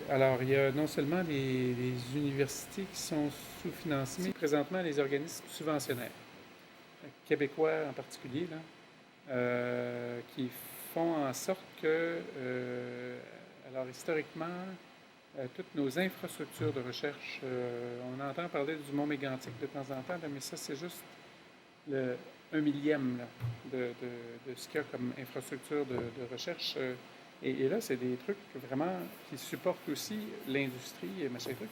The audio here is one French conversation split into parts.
Alors, il y a non seulement les universités qui sont sous-financées, mais présentement les organismes subventionnaires, québécois en particulier, là, qui font en sorte que, alors historiquement, toutes nos infrastructures de recherche, on entend parler du mont mégantic de temps en temps, là, mais ça, c'est juste le 1 millième là, de ce qu'il y a comme infrastructure de recherche. Et là, c'est des trucs vraiment qui supportent aussi l'industrie et machin truc.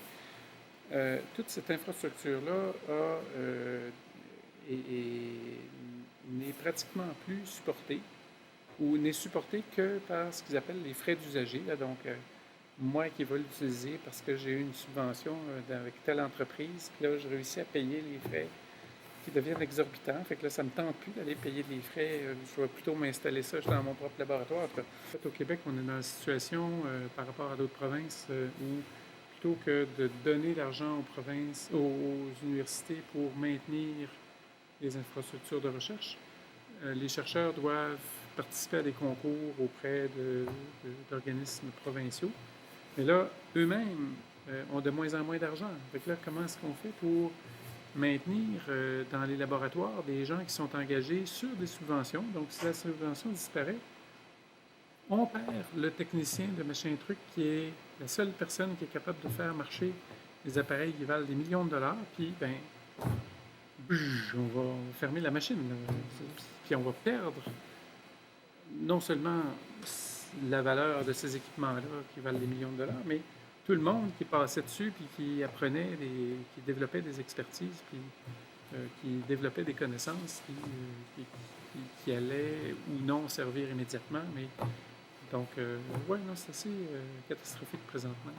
Toute cette infrastructure-là n'est pratiquement plus supportée ou n'est supportée que par ce qu'ils appellent les frais d'usager. Donc, moi qui vais l'utiliser parce que j'ai eu une subvention avec telle entreprise, puis là, je réussis à payer les frais qui deviennent exorbitants. Fait que là, ça me tente plus d'aller payer des frais. Je vais plutôt m'installer ça dans mon propre laboratoire. En fait, au Québec, on est dans une situation par rapport à d'autres provinces où plutôt que de donner l'argent aux provinces, aux universités pour maintenir les infrastructures de recherche, les chercheurs doivent participer à des concours auprès d'organismes provinciaux. Mais là, eux-mêmes ont de moins en moins d'argent. Fait que là, comment est-ce qu'on fait pour maintenir dans les laboratoires des gens qui sont engagés sur des subventions? Donc, si la subvention disparaît, on perd le technicien de machin truc qui est la seule personne qui est capable de faire marcher des appareils qui valent des millions de dollars, puis, ben, on va fermer la machine. Puis on va perdre non seulement la valeur de ces équipements-là qui valent des millions de dollars, mais tout le monde qui passait dessus, puis qui apprenait, qui développait des expertises, puis qui développait des connaissances qui allaient ou non servir immédiatement. Mais donc, ouais, non, c'est assez catastrophique présentement.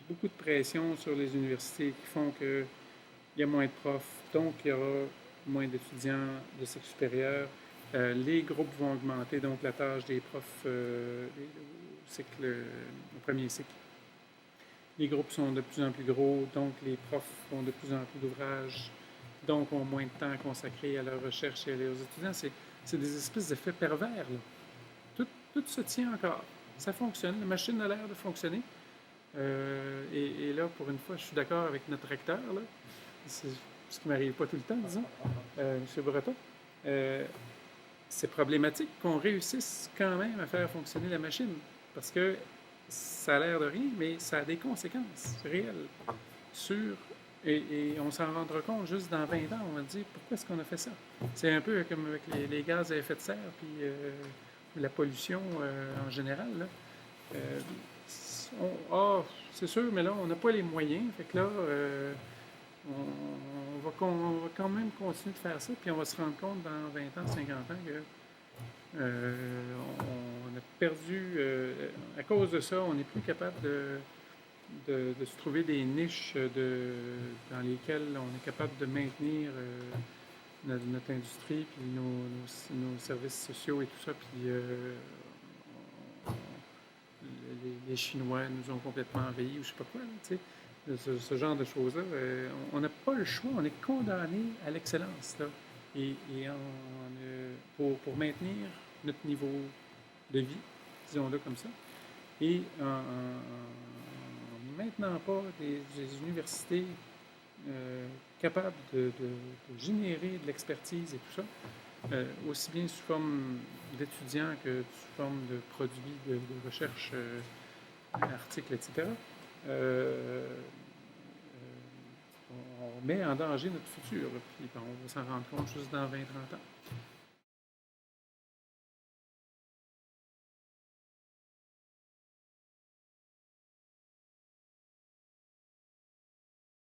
Beaucoup de pression sur les universités qui font qu'il y a moins de profs, donc il y aura moins d'étudiants de cycle supérieur. Les groupes vont augmenter, donc la tâche des profs au premier cycle. Les groupes sont de plus en plus gros, donc les profs font de plus en plus d'ouvrages, donc ont moins de temps consacré à leur recherche et aux étudiants. C'est des espèces d'effets pervers. Là. Tout se tient encore. Ça fonctionne, la machine a l'air de fonctionner. Et là, pour une fois, je suis d'accord avec notre recteur. Là. C'est ce qui ne m'arrive pas tout le temps, disons, M. Breton. C'est problématique qu'on réussisse quand même à faire fonctionner la machine. Parce que ça a l'air de rien, mais ça a des conséquences réelles sur... Et on s'en rendra compte juste dans 20 ans. On va dire, pourquoi est-ce qu'on a fait ça? C'est un peu comme avec les gaz à effet de serre, puis la pollution en général. Là. C'est sûr, mais là, on n'a pas les moyens. Fait que là, on va quand même continuer de faire ça, puis on va se rendre compte dans 20 ans, 50 ans que on a perdu, à cause de ça, on n'est plus capable de se trouver des niches dans lesquelles on est capable de maintenir notre industrie, puis nos services sociaux et tout ça, puis les Chinois nous ont complètement envahis ou je sais pas quoi, tu sais, ce genre de choses-là. On n'a pas le choix, on est condamné à l'excellence, là, et pour maintenir notre niveau de vie, disons-le comme ça, et en maintenant pas des universités capables de générer de l'expertise et tout ça, aussi bien sous forme d'étudiants que sous forme de produits de recherche, articles, etc. On met en danger notre futur, puis on va s'en rendre compte juste dans 20-30 ans.